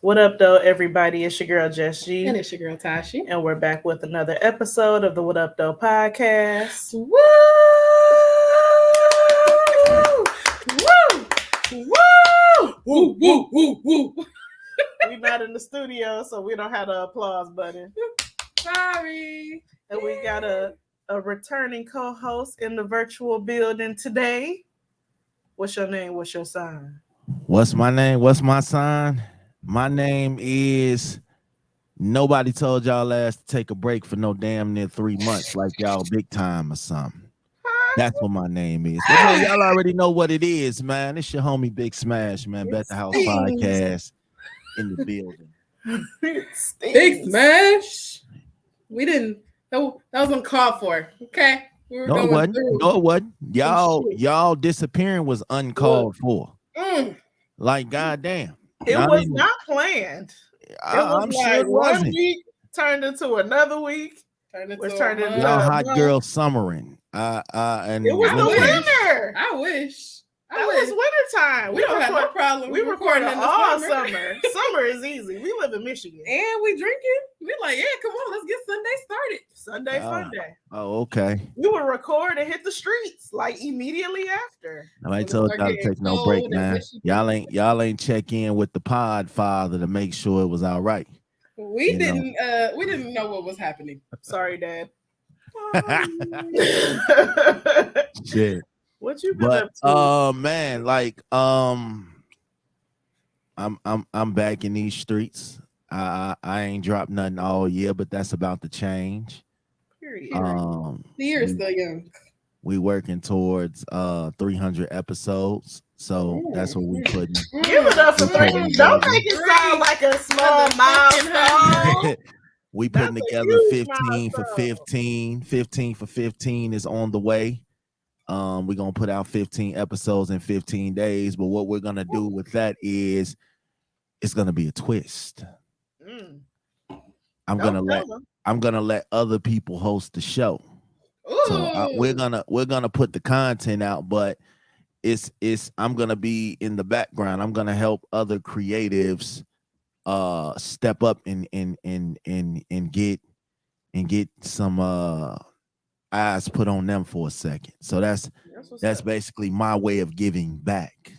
What up, though, everybody? It's your girl, Jess And G. it's your girl Tashi. And we're back with another episode of the What Up, Though podcast. Woo! Woo! Woo! Woo! Woo! Woo! Woo! We're not in the studio, so we don't have the applause button. Sorry. And we got a returning co-host in the virtual building today. What's your name? What's your sign? What's my name? What's my sign? My name is nobody told y'all last to take a break for no damn near 3 months, like y'all big time or something. That's what my name is. But no, y'all already know what it is, man. It's your homie Big Smash, man. Bet the House podcast in the building. Big Smash. We didn't. That was uncalled for. Okay. We were No, it wasn't. through. No, it wasn't. Y'all disappearing was uncalled for. Mm. Like, goddamn. It was not planned. I'm sure it wasn't. 1 week turned into another week. Turned into turned into Y'all a hot month. girl summering. And It was the winter. I wish. That was wintertime. We don't have no problem. We recorded in the all summer. summer. Summer is easy. We live in Michigan. And we drinking. We like, yeah, come on, let's get Sunday started. Sunday fun day. Oh, okay. We would record and hit the streets like immediately after. I told y'all to take no break, man. Y'all ain't check in with the pod father to make sure it was all right. We didn't know what was happening. Sorry, Dad. Shit. What you been up to? Man, like I'm back in these streets. I ain't dropped nothing all year, but that's about to change. Period. The year is still young. We working towards 300 episodes. So that's what we putting. Give it up for 300. Don't make it sound like a small milestone. We putting together 15 for 15. 15 for 15 is on the way. We're gonna put out 15 episodes in 15 days, but what we're gonna do with that is it's gonna be a twist. I'm gonna let other people host the show. So we're gonna put the content out, but I'm gonna be in the background. I'm gonna help other creatives step up and get some eyes put on them for a second. So that's basically my way of giving back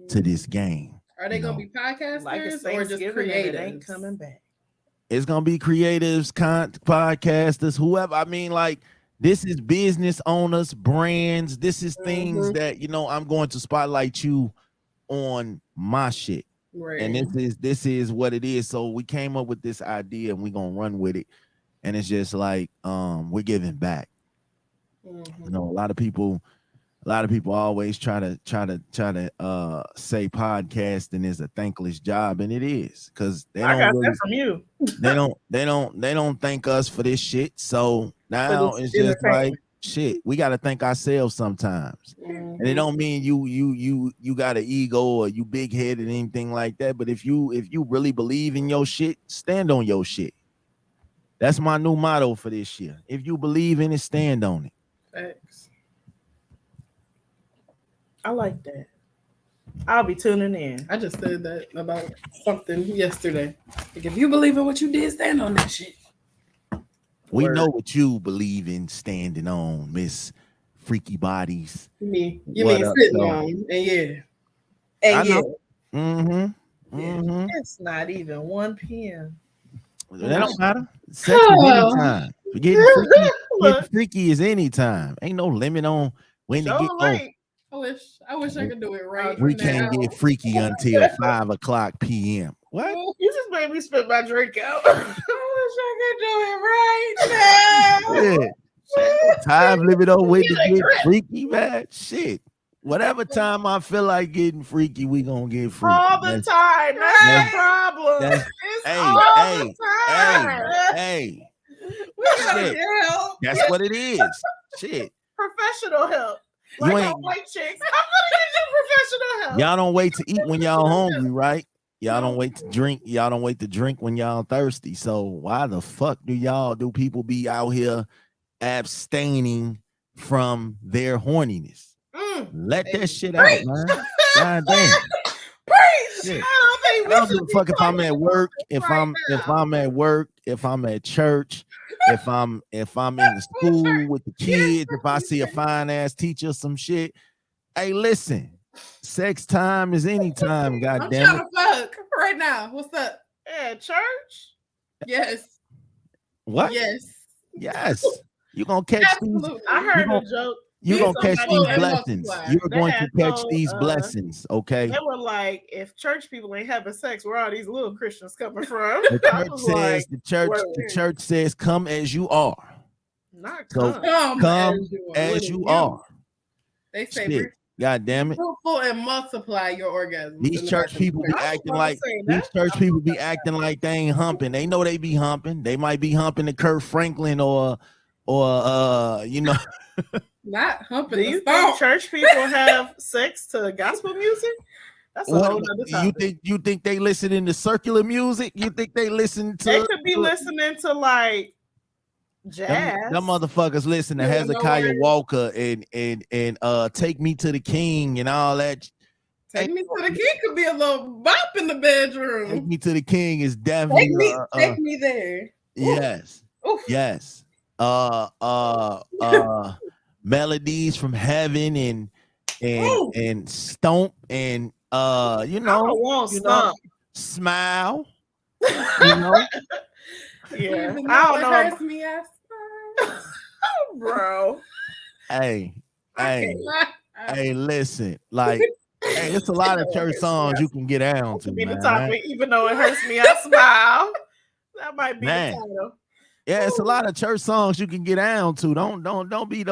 to this game. Are they gonna be podcasters like or just creators? Ain't coming back. It's gonna be creatives, podcasters, whoever. I mean, like, this is business owners, brands. This is things that I'm going to spotlight you on my shit. Right. And this is what it is. So we came up with this idea and we're gonna run with it. And it's just like we're giving back. A lot of people always try to say podcasting is a thankless job, and it is, because I got that from you. they don't thank us for this shit. So now it's just like, shit, we got to thank ourselves sometimes. And it don't mean you got an ego or you big headed or anything like that. But if you really believe in your shit, stand on your shit. That's my new motto for this year. If you believe in it, stand on it. Thanks. I like that. I'll be tuning in. I just said that about something yesterday. Like, if you believe in what you did, stand on that shit. We know what you believe in standing on, Miss Freaky Bodies. You mean sitting on, and It's not even 1 p.m. That don't matter. Sex is anytime. Getting freaky is anytime. Ain't no limit on when to get home. I wish I could do it right. We can't get freaky until 5:00 p.m. What? You just made me spit my drink out. I wish I could do it right now. Yeah. Time limit on when to get freaky, man. Shit. Whatever time I feel like getting freaky, we gonna get freaky. All the time. That's the problem. Hey. Shit. That's what it is. Shit. Professional help. Like white chicks. I'm gonna get you professional help. Y'all don't wait to eat when y'all hungry, right? Y'all don't wait to drink. Y'all don't wait to drink when y'all thirsty. So why the fuck do people be out here abstaining from their horniness? Let that shit out, man. God damn. Preach. Shit. I I don't give a fuck if I'm at work, if I'm at work, if I'm at church, if I'm in the school with the kids, if I see a fine ass teacher, some shit. Hey, listen, sex time is any time. God I'm damn trying it. to fuck right now. What's up? At church? Yes. What? Yes. Yes. You're gonna catch Absolutely. these. I heard a joke. You're gonna catch these and blessings. multiply. You're They going to had catch told, these blessings. Okay. They were like, if church people ain't having sex, where are these little Christians coming from? The I church was says like, the church says, come as you are. not So come. come as you are. They say Shit. God damn it. fruitful and multiply your orgasms. These church people be acting like they ain't humping. They know they be humping. They might be humping to Kurt Franklin or you know. Not humping. Do you think church people have sex to gospel music? That's a whole other topic. You think they listen to circular music? You think they listen to? They could be listening to like jazz. Them motherfuckers listen to Hezekiah Walker and Take Me to the King and all that. Take Me to the King could be a little bop in the bedroom. Take Me to the King is definitely take me there. Yes. Oof. Yes. Melodies from Heaven and Stomp and Smile. You know? Yeah. I don't know. Hurts me, I smile. Bro. Hey, listen, like, hey, it's a lot of church songs you can get down to, Be the man. topic, even though it hurts me, I smile. That might be the title. Yeah, it's a lot of church songs you can get down to. Don't be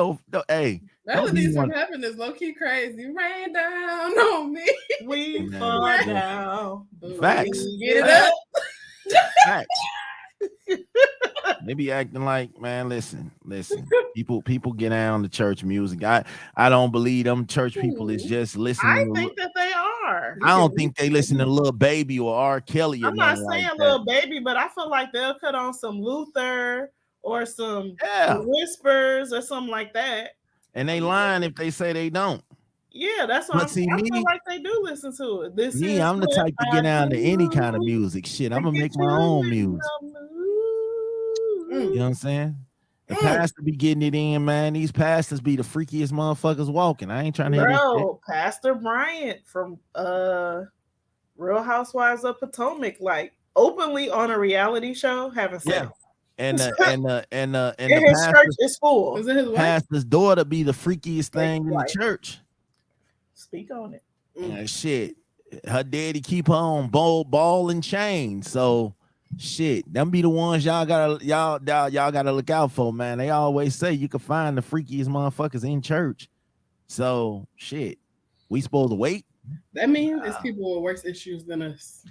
hey. Melodies from Heaven is low key crazy. Rain down on me. We fall down. Facts. Get it up. Facts. They be acting like, man, listen. People get down to church music. I don't believe them church people is just listening. I think that they are. I don't think they listen to Lil Baby or R. Kelly. I'm not saying Lil Baby, but I feel like they'll cut on some Luther or some Whispers or something like that. And they lying if they say they don't. Yeah, that's what I feel like they do listen to it. I'm the type to get down to any kind of music. Shit, I'm gonna make my own music. You know what I'm saying? The pastor be getting it in, man. These pastors be the freakiest motherfuckers walking. I ain't trying to hear this shit. Pastor Bryant from Real Housewives of Potomac, like openly on a reality show having sex. Yeah. And his church is full. Is it his wife? Pastor's daughter be the freakiest thing in the church. Speak on it. Yeah, shit. Her daddy keep her on ball and chain. So shit, them be the ones y'all gotta look out for, man. They always say you can find the freakiest motherfuckers in church. So shit, we supposed to wait? That means it's people with worse issues than us.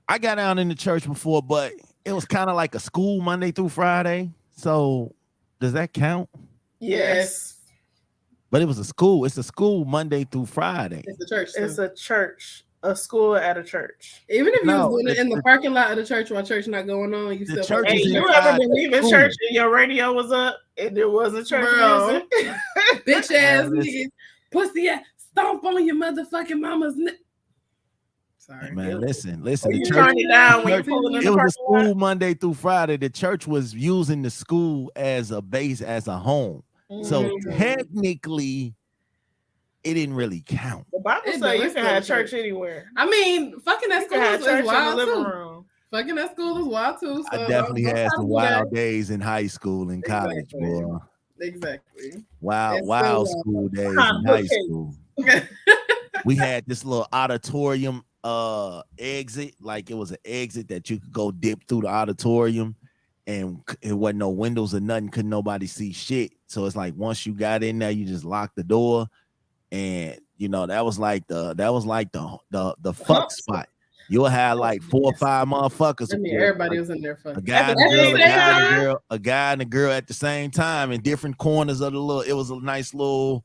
I got down in the church before, but it was kind of like a school Monday through Friday. So does that count? Yes. But it was a school. It's a school Monday through Friday. It's a church. It's a church. A school at a church. Even if you was doing it in the parking lot of the church while church not going on, you still. Hey, you ever been leaving church and your radio was up and there wasn't church music? Bitch ass niggas, pussy ass, stomp on your motherfucking mama's neck. Sorry, man. Listen. The church, it was a school Monday through Friday. The church was using the school as a base, as a home. So technically, it didn't really count. The Bible says you can have church anywhere. I mean, fucking that school is wild too. Fucking that school is wild too. So I definitely had some wild days in high school and college, boy. Exactly. Wild school days in high school. We had this little auditorium exit, like it was an exit that you could go dip through the auditorium, and it wasn't no windows or nothing. Couldn't nobody see shit. So it's like once you got in there, you just locked the door. And you know, that was like the fuck spot. You'll have like 4 or 5 motherfuckers. I mean, everybody was in there fucking. A guy and a girl at the same time in different corners of the little. It was a nice little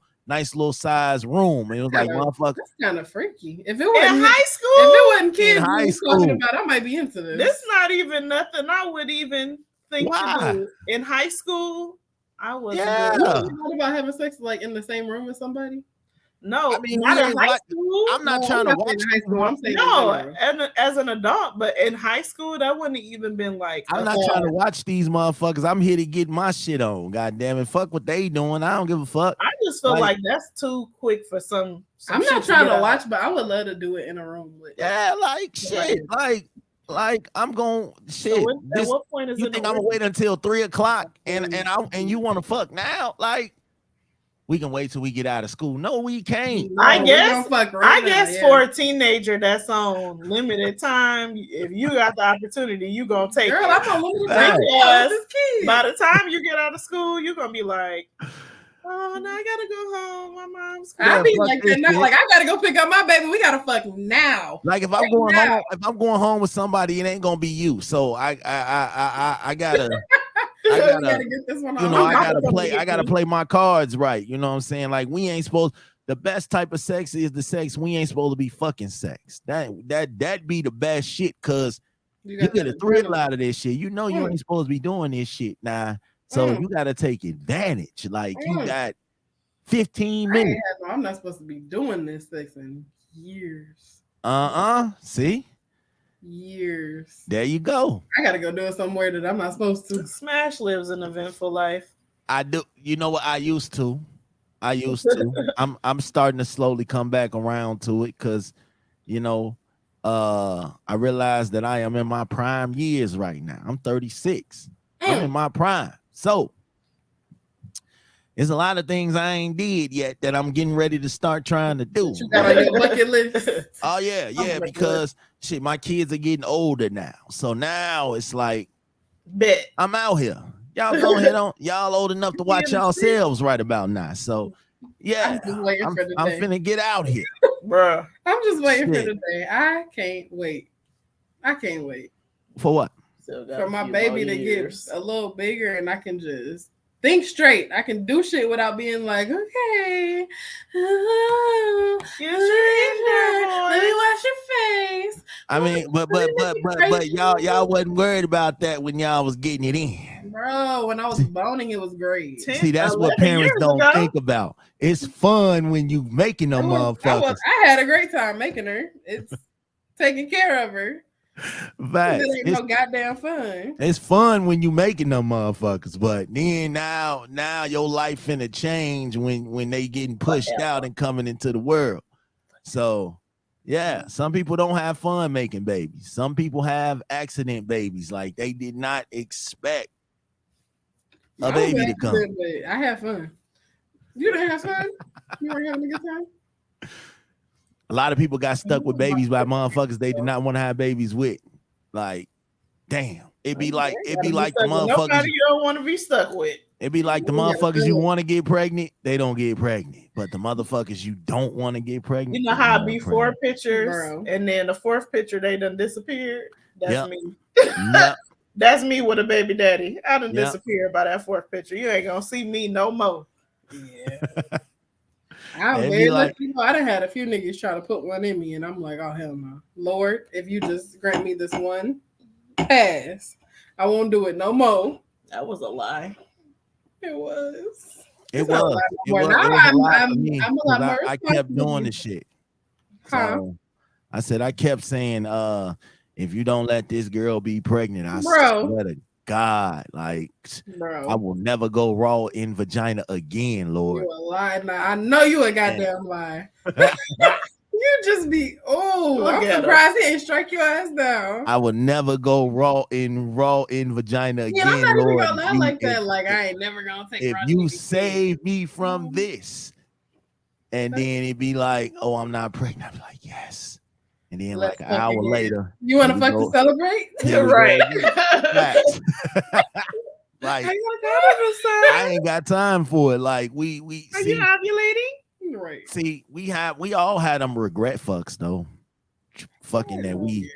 size room. And it was like motherfucker. That's kind of freaky. If it wasn't in high school, if it wasn't kids in high school, talking about, I might be into this. This not even nothing I would even think to do. In high school, I was. What about having sex like in the same room with somebody? No, I mean, not we in ain't high like. school. I'm not No, trying to I'm not watch. saying high school. I'm saying No, in general. as an adult, but in high school, that wouldn't have even been like. I'm not trying to watch these motherfuckers. I'm here to get my shit on. God damn it. Fuck what they doing. I don't give a fuck. I just feel like that's too quick for some I'm not shit trying get to out. watch, but I would love to do it in a room with. Yeah, like shit. Like I'm going shit. So at what point is you it? think I'm gonna wait until 3:00 and you want to fuck now? Like we can wait till we get out of school. No, we can't. No, I guess now, for a teenager that's on limited time, if you got the opportunity, you gonna take Girl, it. I'm on limited time. By the time you get out of school, you're gonna be like, oh, now I gotta go home. My mom's. I be like that now. Like I gotta go pick up my baby. We gotta fuck now. Like if I'm going home, if I'm going home with somebody, it ain't gonna be you. So I gotta. I gotta get this one on. I gotta play my cards right. You know what I'm saying? Like we ain't supposed. The best type of sex is the sex we ain't supposed to be fucking sex. That be the best shit because you get a thrill out of this shit. You know you ain't supposed to be doing this shit now. So you gotta take advantage. Like you got 15 minutes. I'm not supposed to be doing this sex in years. See? Years. There you go. I gotta go do it somewhere that I'm not supposed to. Smash lives an eventful life. I do. You know what? I used to. I'm starting to slowly come back around to it because, you know, I realize that I am in my prime years right now. I'm 36. I'm in my prime. So there's a lot of things I ain't did yet that I'm getting ready to start trying to do. You got on your bucket list. Oh yeah, because shit, my kids are getting older now. So now it's like, bet I'm out here. Y'all go ahead on. Y'all old enough to watch yourselves right about now. So yeah, I'm finna get out here, bro. I'm just waiting for the day. I can't wait. For what? For my baby to get a little bigger and I can just think straight. I can do shit without being like, okay, let me wash your face. I mean, but y'all wasn't worried about that when y'all was getting it in. Bro, when I was boning, it was great. See, that's what parents don't think about. It's fun when you making them motherfuckers. I had a great time making her. It's taking care of her. Right. It ain't no goddamn fun. It's fun when you making them motherfuckers, but then now your life finna change when they getting pushed out and coming into the world. So yeah, some people don't have fun making babies. Some people have accident babies, like they did not expect a baby to come. I have fun. You didn't have fun? You were having a good time? A lot of people got stuck with babies by motherfuckers they did not want to have babies with. Like, damn. It'd be like the motherfuckers you don't want to be stuck with. It'd be like the motherfuckers you want to get pregnant, they don't get pregnant. But the motherfuckers you don't want to get pregnant. You know how I be 4 pictures and then the 4th picture they done disappeared? That's me. Yep. That's me with a baby daddy. I done disappeared by that 4th picture. You ain't gonna see me no more. Yeah. I'm very lucky. You know, I done had a few niggas try to put one in me, and I'm like, oh hell no, Lord, if you just grant me this one pass, I won't do it no more. That was a lie. It was. It was. I'm a lot more. I kept doing the shit. So I said I kept saying, if you don't let this girl be pregnant, I swear to God, like, bro, I will never go raw in vagina again, Lord. You a lie now. I know you a goddamn lie. You just be, I'm surprised he ain't strike your ass down. I will never go raw in vagina again, I'm not Lord. Even gonna lie like that. Like I ain't never gonna take. If you save me from this, and then it'd be like, oh, I'm not pregnant. I'd be like, yes. And then like an hour later, you want to fuck to celebrate? Right. Like I ain't got time for it. Like we are you ovulating? Right. See, we all had them regret fucks though. Fucking that we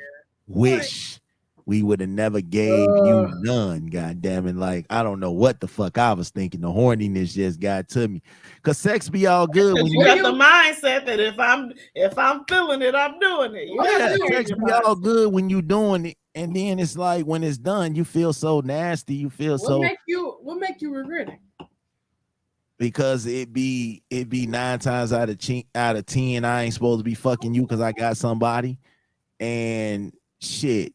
wish we would have never gave you none. God damn it. Like I don't know what the fuck I was thinking. The horniness just got to me. Cause sex be all good when you got the mindset that if I'm feeling it, I'm doing it. Sex be all good when you doing it. And then it's like when it's done, you feel so nasty. You feel what make you regret it? because it be 9 times out of 10 I ain't supposed to be fucking you because I got somebody and shit.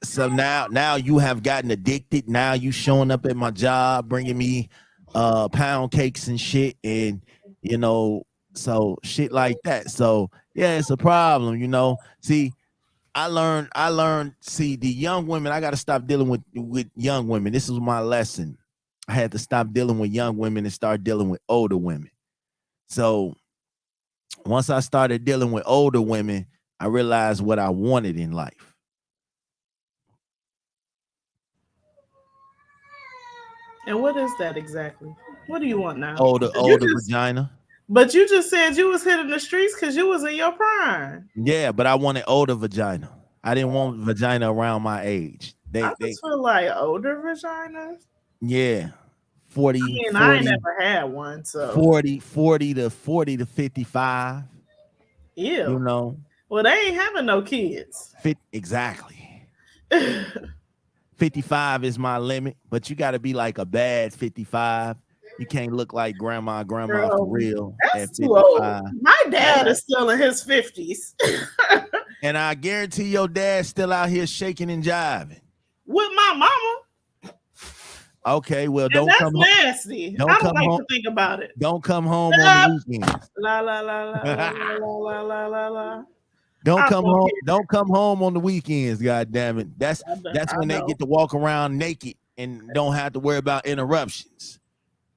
So now you have gotten addicted. Now you showing up at my job bringing me pound cakes and shit, and you know, so shit like that. So yeah, it's a problem, you know. See, I learned. See, the young women, I got to stop dealing with young women. This is my lesson. I had to stop dealing with young women and start dealing with older women. So once I started dealing with older women, I realized what I wanted in life. And what is that exactly? What do you want now? Older vagina. But you just said you was hitting the streets because you was in your prime. Yeah, but I wanted older vagina. I didn't want vagina around my age. I just feel like older vaginas. Yeah. 40. I mean, 40, I ain't never had one. So 40 to 55. Ew. You know. Well, they ain't having no kids. Exactly. 55 is my limit, but you got to be like a bad 55. You can't look like grandma for real. That's too old. My dad is still in his 50s. And I guarantee your dad's still out here shaking and jiving. With my mama. Okay, well, don't come home. That's nasty. I don't like to think about it. Don't come home on the weekends. La la la la la la la la la. Don't come home. Don't come home on the weekends. God damn it. That's when they get to walk around naked and don't have to worry about interruptions.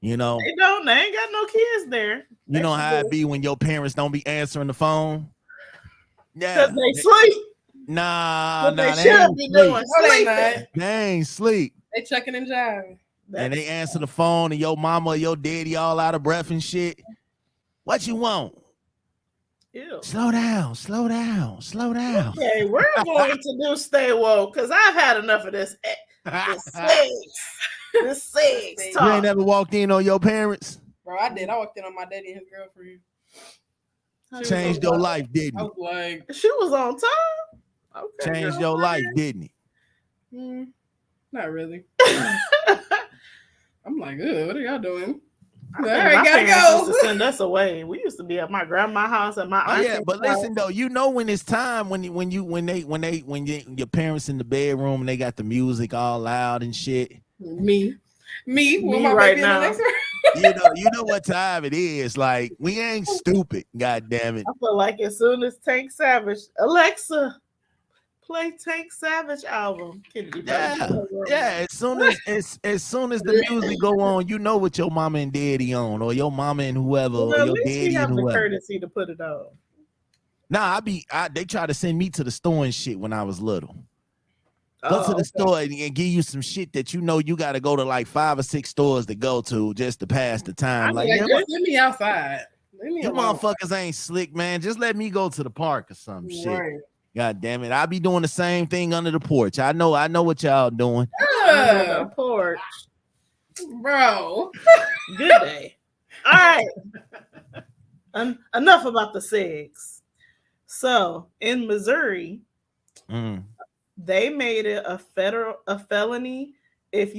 You know. They don't. They ain't got no kids there. You know how it be when your parents don't be answering the phone. Yeah. Because they sleep. Nah, they should be doing sleeping. They ain't sleep. They checking and jiving. And they answer the phone and your mama or your daddy all out of breath and shit. What you want? Ew. Slow down. Okay, we're going to do Stay Woke because I've had enough of this. This sex talk. You ain't never walked in on your parents? Bro, I did. I walked in on my daddy and his girlfriend. Changed your life, didn't it? I was like, she was on time. Okay, changed your life, didn't it? Not really. I'm like, what are y'all doing? All right, gotta go. Used to send us away. We used to be at my grandma's house at my auntie's yeah, but listen though, you know when it's time when your parents in the bedroom and they got the music all loud and shit. Me my right now. You know what time it is. Like we ain't stupid. God damn it. I feel like as soon as Tank Savage, Alexa, play Tank Savage album. Yeah. As soon as the music go on, you know what your mama and daddy on, or your mama and whoever, or your daddy and whoever. The courtesy to put it on. Nah, they try to send me to the store and shit when I was little. Go to the store and give you some shit that you know you got to go to like 5 or 6 stores to go to just to pass the time. Like let me outside. You motherfuckers ain't slick, man. Just let me go to the park or some shit. Right. God damn it. I'll be doing the same thing under the porch. I know what y'all doing. The porch. Bro. Good day. All right. Enough about the sex. So in Missouri, they made it a felony if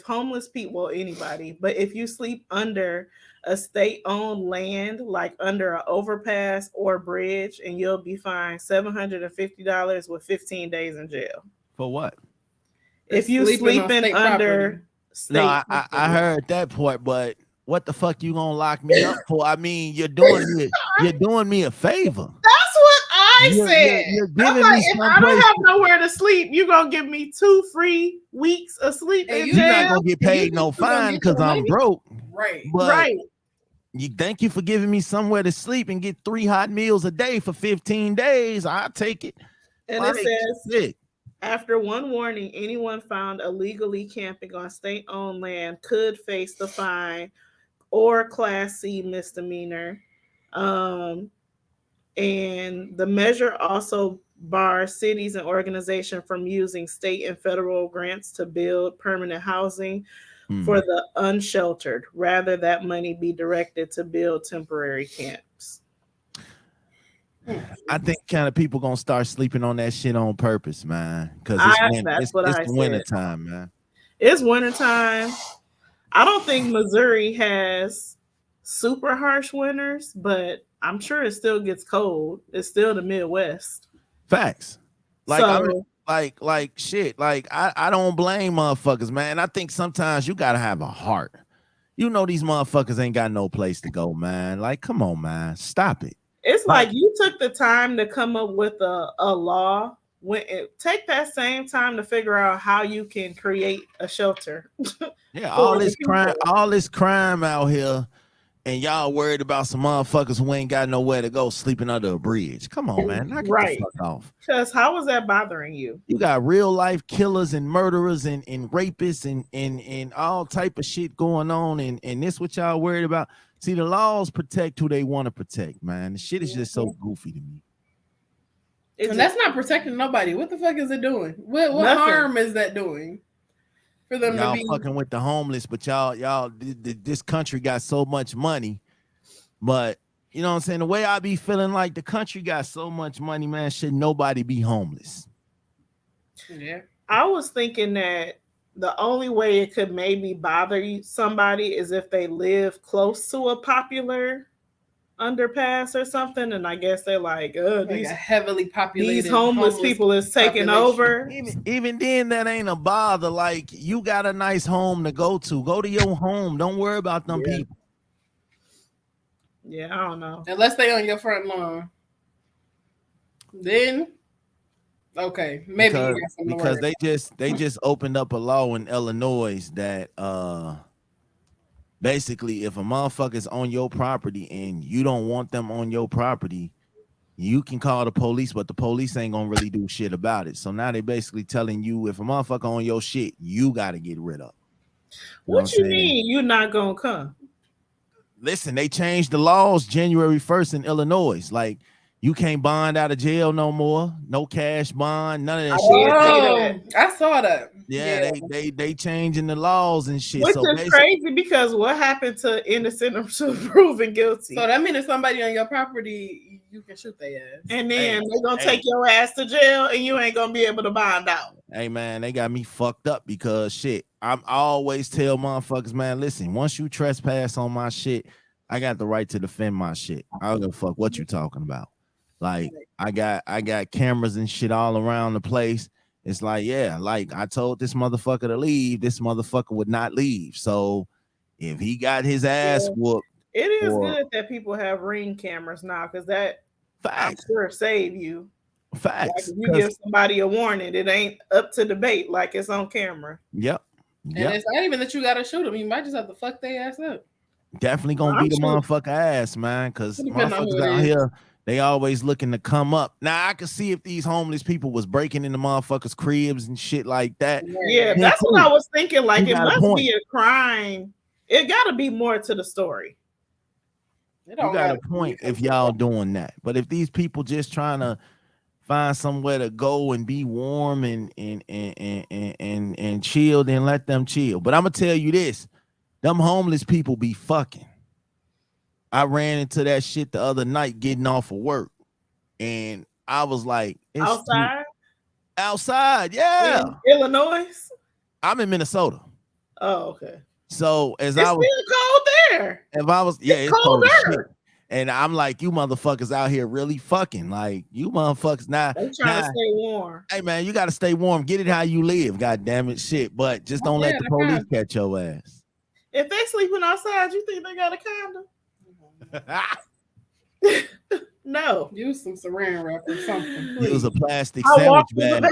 homeless people, anybody, but if you sleep under a state-owned land, like under an overpass or bridge, and you'll be fined $750 with 15 days in jail. For what? If you sleeping under state. No, I heard that part, but what the fuck you gonna lock me up for? I mean, you're doing me a favor. That's what I said. You're giving me if I don't have nowhere to sleep, you're gonna give me 2 free weeks of sleep. You're not gonna get paid no fine because I'm broke. Right. But right. You thank you for giving me somewhere to sleep and get 3 hot meals a day for 15 days. I'll take it. And it says, after one warning, anyone found illegally camping on state-owned land could face the fine or Class C misdemeanor. And the measure also bars cities and organizations from using state and federal grants to build permanent housing for the unsheltered. Rather, that money be directed to build temporary camps. I think kind of people gonna start sleeping on that shit on purpose, man. Because it's winter time, man. It's winter time. I don't think Missouri has super harsh winters, but I'm sure it still gets cold. It's still the Midwest. Facts. Like I'm like shit. Like I don't blame motherfuckers, man. I think sometimes you gotta have a heart. You know these motherfuckers ain't got no place to go, man. Like, come on, man. Stop it. It's like you took the time to come up with a law. Take that same time to figure out how you can create a shelter. Yeah, all this crime out here, and y'all worried about some motherfuckers who ain't got nowhere to go, sleeping under a bridge. Come on, man. Knock it the fuck off. Because how is that bothering you? You got real life killers and murderers and rapists and all type of shit going on, and this what y'all worried about. See, the laws protect who they want to protect, man. The shit is just so goofy to me. And that's not protecting nobody. What the fuck is it doing? What harm is that doing for them y'all to be fucking with the homeless? But y'all, this country got so much money, but you know what I'm saying? The way I be feeling like the country got so much money, man, should nobody be homeless? Yeah, I was thinking that the only way it could maybe bother somebody is if they live close to a popular underpass or something, and I guess they're like, these heavily populated these homeless people is taking over. Even then, that ain't a bother. Like, you got a nice home to go to. Go to your home. Don't worry about them people. Yeah, I don't know. Unless they on your front lawn, then okay, maybe because they just opened up a law in Illinois that basically, if a motherfucker's on your property and you don't want them on your property, you can call the police, but the police ain't gonna really do shit about it. So now they basically telling you, if a motherfucker on your shit, you gotta get rid of. What you mean you're not gonna come? Listen, they changed the laws January 1st in Illinois. Like, you can't bond out of jail no more. No cash bond, none of that shit. I saw that. Yeah, they changing the laws and shit. Which is crazy because what happened to innocent until proven guilty? So that means if somebody on your property, you can shoot their ass. And then they're gonna take your ass to jail and you ain't gonna be able to bond out. Hey man, they got me fucked up because shit. I always tell motherfuckers, man, listen, once you trespass on my shit, I got the right to defend my shit. I don't give a fuck what you talking about. Like, I got cameras and shit all around the place. It's like, yeah, like I told this motherfucker to leave, this motherfucker would not leave. So if he got his ass whooped, it is good that people have Ring cameras now, because that I'm sure save you. Facts. Like if you give somebody a warning, it ain't up to debate, like it's on camera. Yep. And it's not even that you gotta shoot them. You might just have to fuck their ass up. Definitely gonna beat the motherfucker ass, man. Cause motherfuckers out here, they always looking to come up. Now I can see if these homeless people was breaking into motherfuckers' cribs and shit like that. Yeah, that's what I was thinking. Like, it must be a crime. It gotta be more to the story. You got a point if y'all doing that. But if these people just trying to find somewhere to go and be warm and chill, then let them chill. But I'm gonna tell you this: them homeless people be fucking. I ran into that shit the other night getting off of work, and I was like, outside, yeah. In Illinois? I'm in Minnesota. Oh, okay. So it's I was cold there. If I was, it's cold as shit. And I'm like, you motherfuckers out here really fucking. Like, you motherfuckers now. They trying to stay warm. Hey man, you gotta stay warm. Get it how you live, god damn it, shit. But just don't let the police catch your ass. If they sleeping outside, you think they got a condom? No. Use some saran wrap or something. Please. Use a plastic sandwich bag.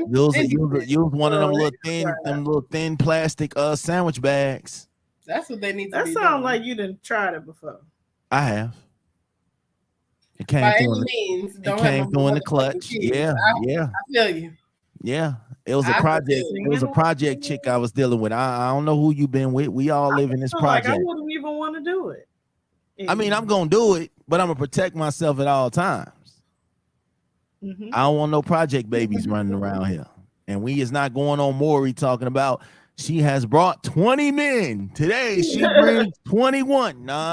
Use one of them little thin plastic sandwich bags. That's what they need to do. That sounds like you didn't try it before. I have. It came through in the clutch. Yeah. I feel you. Yeah. It was a project. It was a project chick I was dealing with. I don't know who you been with. We all live in this project. Like I wouldn't even want to do it. I mean, I'm gonna do it, but I'm gonna protect myself at all times. Mm-hmm. I don't want no project babies running around here. And we is not going on Maury talking about she has brought 20 men. Today she brings 21. No.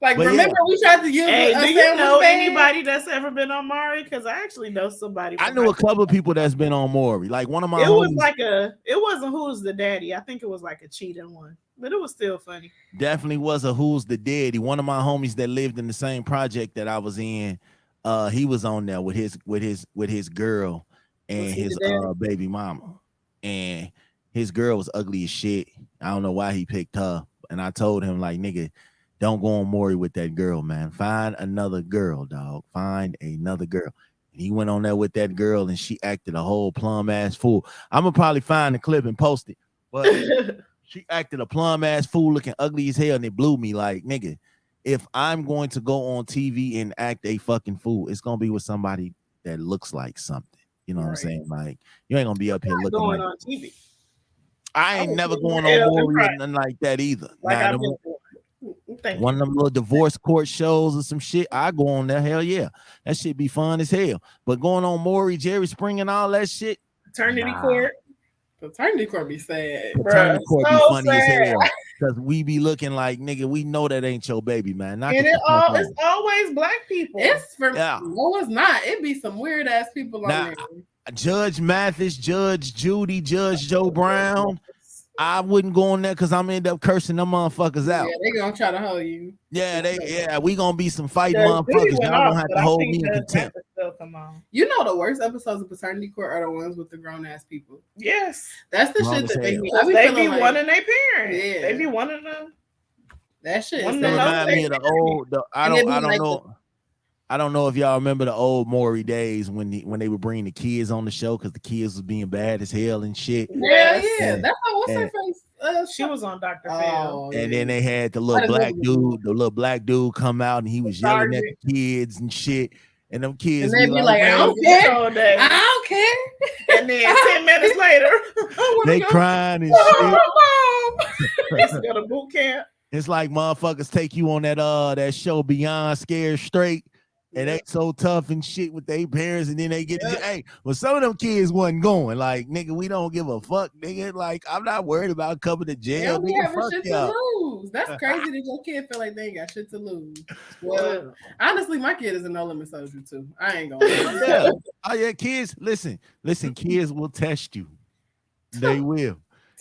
Like, but remember we tried to use. Hey, do you know anybody that's ever been on Maury? Because I actually know somebody. I knew a couple of people that's been on Maury. Like one of my. It was like it wasn't Who's the Daddy. I think it was like a cheating one, but it was still funny. Definitely was a Who's the Daddy. One of my homies that lived in the same project that I was in, he was on there with his girl and his baby mama, and his girl was ugly as shit. I don't know why he picked her, and I told him like, nigga, don't go on Maury with that girl, man. Find another girl, dog. Find another girl. And he went on there with that girl, and she acted a whole plum ass fool. I'm gonna probably find the clip and post it, but she acted a plum ass fool, looking ugly as hell, and it blew me. Like, nigga, if I'm going to go on TV and act a fucking fool, it's gonna be with somebody that looks like something. You know what I'm saying? Like, you ain't gonna be up here looking like on TV. I ain't never going on Maury or nothing like that either. Like one of them little divorce court shows or some shit, I go on there. Hell yeah, that shit be fun as hell. But going on Maury, Jerry Spring, and all that shit, paternity court be sad. Paternity court be funny as hell because we be looking like, nigga, we know that ain't your baby, man. It's always black people. It's for no, it's not. It be some weird ass people on there. Judge Mathis, Judge Judy, Judge Joe Brown. I wouldn't go on there because I'm end up cursing them motherfuckers out. Yeah, they gonna try to hold you. Yeah, we gonna be some fighting motherfuckers. Y'all gonna have to hold me in contempt. You know the worst episodes of Paternity Court are the ones with the grown ass people. Yes, that's the shit that make me. They be wanting their parents. Yeah, they be wanting them. That shit. It remind me of the old. I don't know if y'all remember the old Maury days when they would bring the kids on the show because the kids was being bad as hell and shit. Yeah. That's what's her face. She was on Dr. Phil. And then they had the little black dude come out and he was yelling at the kids and shit. And them kids and be like, I don't care. I don't care. And then 10 minutes later, they crying and shit. Let's go to boot camp. It's like motherfuckers take you on that show Beyond Scared Straight. And they so tough and shit with their parents, and then they get some of them kids wasn't going. Like, nigga, we don't give a fuck, nigga. Like, I'm not worried about coming to jail. We have shit to lose. That's crazy that your kid feel like they ain't got shit to lose. Well, honestly, my kid is a No Limit soldier too. I ain't gonna. Oh yeah, kids. Listen. Kids will test you. They will.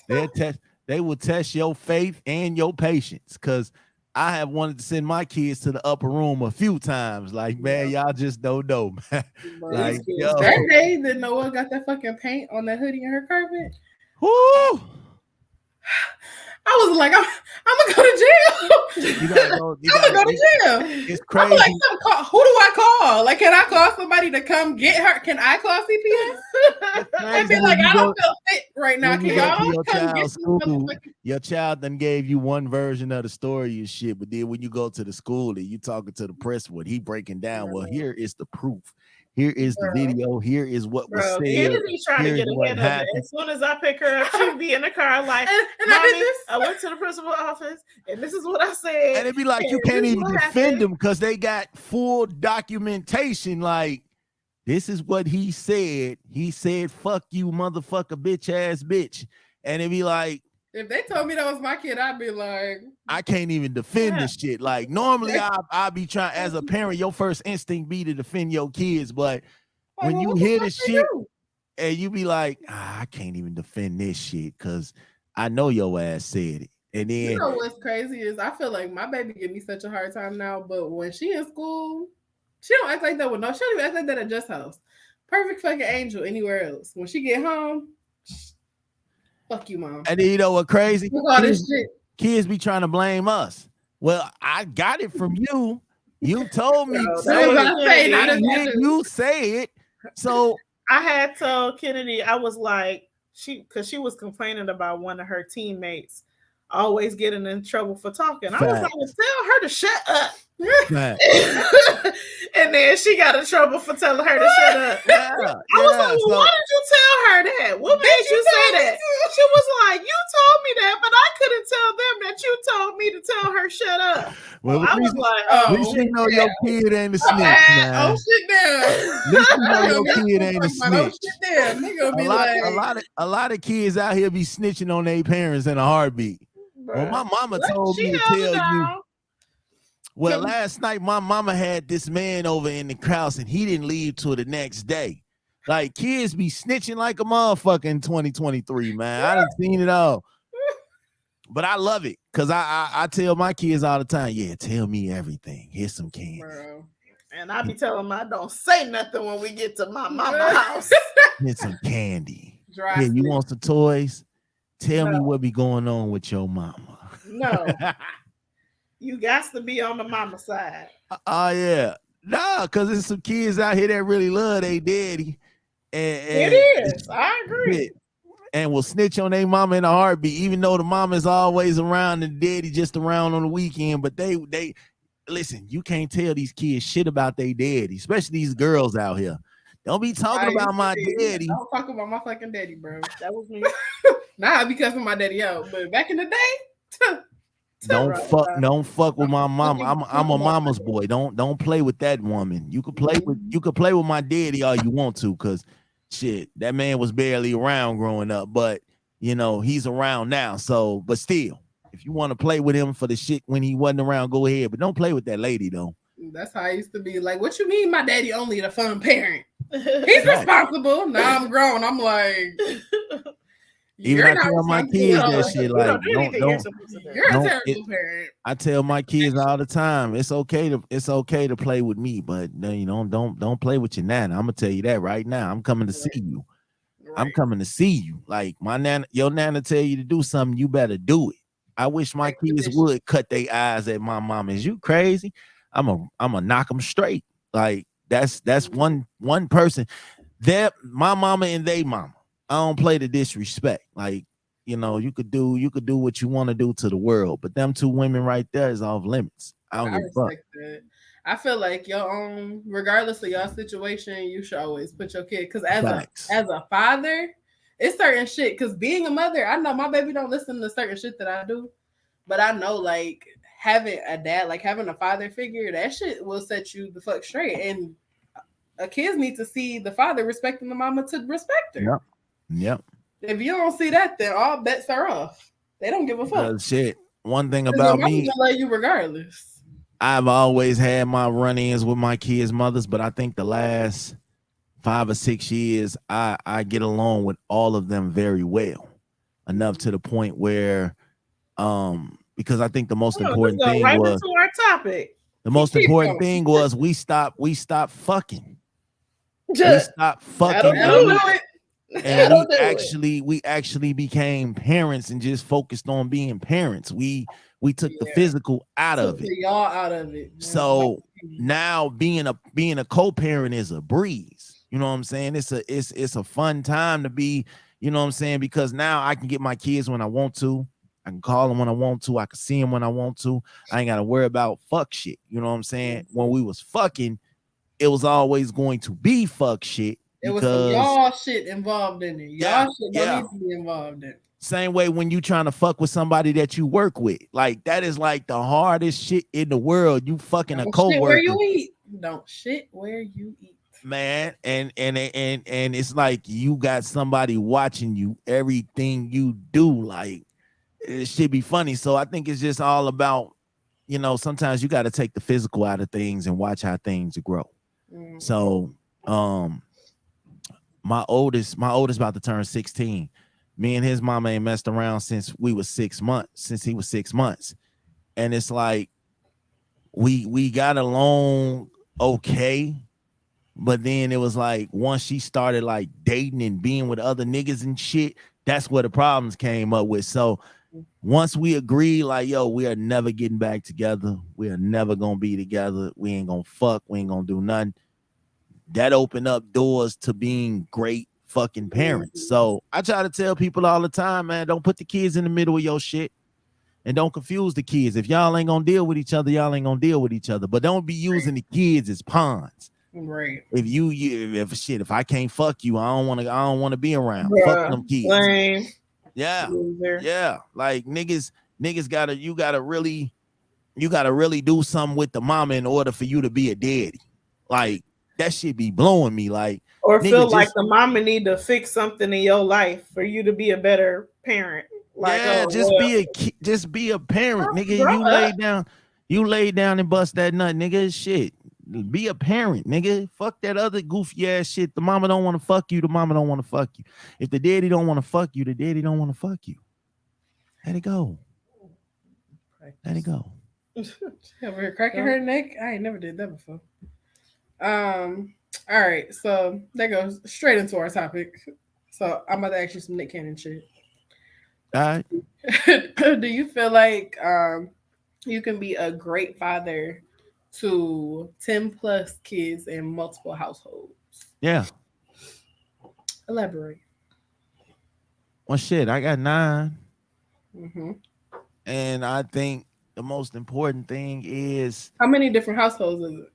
They will test your faith and your patience, because I have wanted to send my kids to the upper room a few times. Like, man, y'all just don't know, man. Like, that day that Noah got that fucking paint on that hoodie and her carpet. Woo! I was like, I'm gonna go to jail. I'm gonna go to jail. It's crazy. I'm like, who do I call? Like, can I call somebody to come get her? Can I call CPS? I feel like I don't feel fit right now. Can y'all come get school? Your child done gave you one version of the story and shit, but then when you go to the school and you talking to the press, what he breaking down, well, here is the proof. Here is the video. Here is what was said. Kennedy's trying to get ahead of it. As soon as I pick her up, she'll be in the car like, Mommy, I went to the principal's office, and this is what I said. And it'd be like, you can't even defend them because they got full documentation. Like, this is what he said. He said, fuck you, motherfucker, bitch ass bitch. And it'd be like, if they told me that was my kid, I'd be like, I can't even defend this shit. Like, normally I'll be trying, as a parent, your first instinct be to defend your kids, but when you hear this shit and you be like, I can't even defend this shit because I know your ass said it. And then, you know what's crazy is I feel like my baby give me such a hard time now, but when she in school, she don't act like that with she don't even act like that at Just House. Perfect fucking angel anywhere else. When she get home, fuck you, Mom. And then you know what crazy? All this shit. Kids be trying to blame us. Well, I got it from you. You told me to say it. You say it. So I had told Kennedy, I was like, because she was complaining about one of her teammates always getting in trouble for talking. I was like, well, tell her to shut up. And then she got in trouble for telling her to shut up. I was like, well, why did you tell her that? What made you say that? She was like, you told me that, but I couldn't tell them that you told me to tell her shut up. Well, I was like, oh, at least you know your kid ain't a snitch, man. Oh, shit down. At least you know your kid ain't a snitch. Oh, shit down. Nigga be a lot of kids out here be snitching on their parents in a heartbeat. Well, my mama told me to tell you. Well, last night my mama had this man over in the house and he didn't leave till the next day. Like kids be snitching like a motherfucker in 2023, man. I done seen it all. But I love it because I tell my kids all the time, yeah, tell me everything. Here's some candy. Bro. And I be telling them I don't say nothing when we get to my mama's house. Here's some candy. Yeah, you want some toys? Tell me what be going on with your mama. No. You got to be on the mama side. Oh, yeah. Nah, because there's some kids out here that really love their daddy. And it is. I agree. And will snitch on their mama in a heartbeat, even though the mama is always around and daddy just around on the weekend. But they listen, you can't tell these kids shit about their daddy, especially these girls out here. Don't be talking about my daddy. Don't talk about my fucking daddy, bro. That was me. Nah, because of my daddy out. But back in the day, don't fuck with my mama. I'm a mama's boy. Don't play with that woman. You could play with my daddy all you want to, because shit, that man was barely around growing up, but you know, he's around now. So, but still, if you want to play with him for the shit when he wasn't around, go ahead. But don't play with that lady though. That's how I used to be. Like, what you mean my daddy only the fun parent? He's responsible. Now I'm grown. I'm like, even I tell my kids that shit, like, you're a terrible parent. I tell my kids all the time, it's okay to play with me, but you know, don't play with your nana. I'm gonna tell you that right now. I'm coming to see you. Right. I'm coming to see you. Like your nana tell you to do something, you better do it. I wish my kids would cut their eyes at my mom. Is you crazy? I'm a knock them straight. Like that's one person. My mama and they mama. I don't play the disrespect. Like, you know, you could do what you want to do to the world, but them two women right there is off limits. I don't give a fuck. That. I feel like your own, regardless of your situation, you should always put your kid, because as a father, it's certain shit. Because being a mother, I know my baby don't listen to certain shit that I do, but I know like having a dad, like having a father figure, that shit will set you the fuck straight. And kids need to see the father respecting the mama to respect her. Yep. If you don't see that, then all bets are off. They don't give a fuck. Shit. One thing about me, gonna let you regardless. I've always had my run-ins with my kids' mothers, but I think the last 5 or 6 years, I get along with all of them very well, enough to the point where, because I think the most important thing was into our topic. The most important thing was we stopped fucking. We stopped fucking. And we actually became parents and just focused on being parents. We took the physical out of it. Y'all out of it. Man. So now being a co-parent is a breeze. You know what I'm saying? It's a fun time to be, you know what I'm saying? Because now I can get my kids when I want to. I can call them when I want to. I can see them when I want to. I ain't got to worry about fuck shit. You know what I'm saying? When we was fucking, it was always going to be fuck shit. There was some y'all shit involved in it. Y'all shit don't need to be involved in it. Same way when you trying to fuck with somebody that you work with. Like, that is like the hardest shit in the world. You fucking a coworker. Shit where you eat. Don't shit where you eat. Man, and it's like you got somebody watching you, everything you do. Like, it should be funny. So I think it's just all about, you know, sometimes you got to take the physical out of things and watch how things grow. Mm-hmm. So, my oldest about to turn 16. Me and his mama ain't messed around since he was 6 months. And it's like we got along okay, but then it was like once she started like dating and being with other niggas and shit, that's where the problems came up with. So once we agreed, like, yo, we are never getting back together, we are never gonna be together, we ain't gonna fuck, we ain't gonna do nothing. That opened up doors to being great fucking parents. So I try to tell people all the time, man, don't put the kids in the middle of your shit and don't confuse the kids. If y'all ain't gonna deal with each other, y'all ain't gonna deal with each other. But don't be using the kids as pawns. Right. If I can't fuck you, I don't want to be around. Bruh, fuck them kids. Lame. Yeah. Yeah. Like niggas you gotta really do something with the mama in order for you to be a daddy. Like, that shit be blowing me. Like, or feel like the mama need to fix something in your life for you to be a better parent. Like, yeah, just be a parent, nigga. You lay down and bust that nut, nigga. Shit. Be a parent, nigga. Fuck that other goofy ass shit. The mama don't want to fuck you. The mama don't want to fuck you. If the daddy don't want to fuck you, the daddy don't want to fuck you. Let it go. Let it go. Over here cracking her neck. I ain't never did that before. All right, so that goes straight into our topic. So I'm about to ask you some Nick Cannon shit. All right. Do you feel like you can be a great father to 10 plus kids in multiple households? Yeah. Elaborate. Well, shit, I got 9. Mm-hmm. And I think the most important thing is... How many different households is it?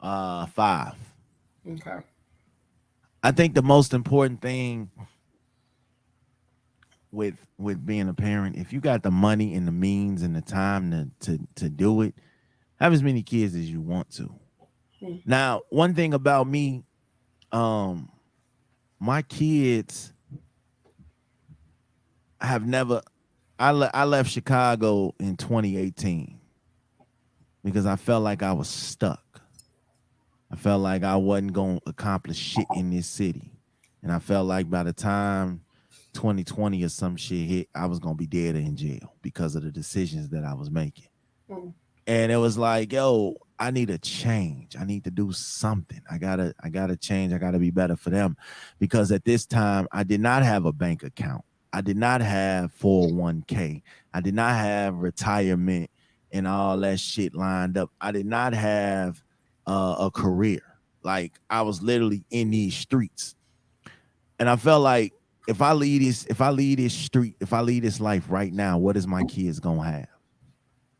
5. Okay. I think the most important thing with being a parent, if you got the money and the means and the time to do it, have as many kids as you want to. Now, one thing about me, my kids have never... I left Chicago in 2018 because I felt like I was stuck. I felt like I wasn't going to accomplish shit in this city. And I felt like by the time 2020 or some shit hit, I was going to be dead or in jail because of the decisions that I was making. And it was like, yo, I need a change. I need to do something. I gotta change. I gotta be better for them. Because at this time, I did not have a bank account. I did not have 401k. I did not have retirement and all that shit lined up. I did not have a career. Like, I was literally in these streets. And I felt like if I leave this life right now, what is my kids gonna have?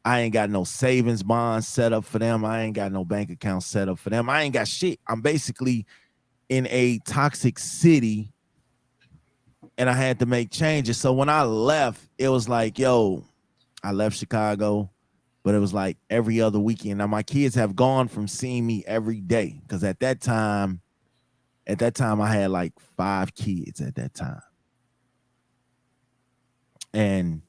I ain't got no savings bonds set up for them. I ain't got no bank account set up for them. I ain't got shit. I'm basically in a toxic city and I had to make changes. So when I left, it was like, yo, I left Chicago, but it was like every other weekend. Now my kids have gone from seeing me every day because at that time I had like 5 kids at that time. And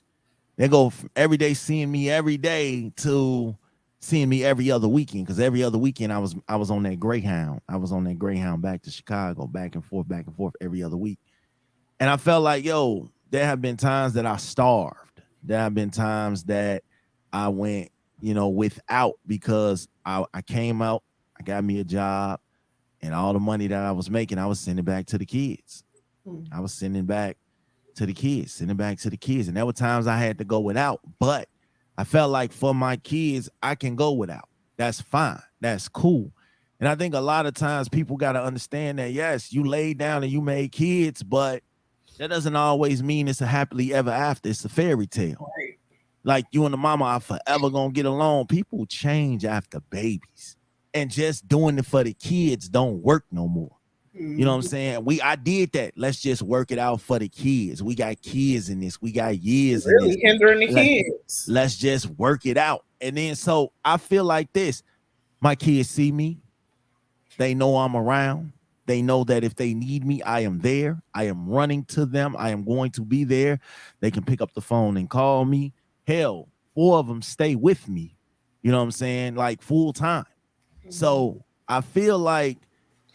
they go from every day seeing me every day to seeing me every other weekend. Because every other weekend I was on that Greyhound. I was on that Greyhound back to Chicago, back and forth every other week. And I felt like, yo, there have been times that I starved. There have been times that I went, without because I came out, I got me a job, and all the money that I was making, I was sending back to the kids. I was sending back to the kids. And there were times I had to go without, but I felt like for my kids, I can go without. That's fine. That's cool. And I think a lot of times people got to understand that, yes, you laid down and you made kids, but that doesn't always mean it's a happily ever after. It's a fairy tale. Right. Like you and the mama are forever going to get along. People change after babies, and just doing it for the kids don't work no more. You know what I'm saying? I did that. Let's just work it out for the kids. We got kids in this. We got years in this. Hindering the kids. Let's just work it out. And then so I feel like this. My kids see me. They know I'm around. They know that if they need me, I am there. I am running to them. I am going to be there. They can pick up the phone and call me. Hell, 4 of them stay with me. You know what I'm saying? Like full time. So I feel like,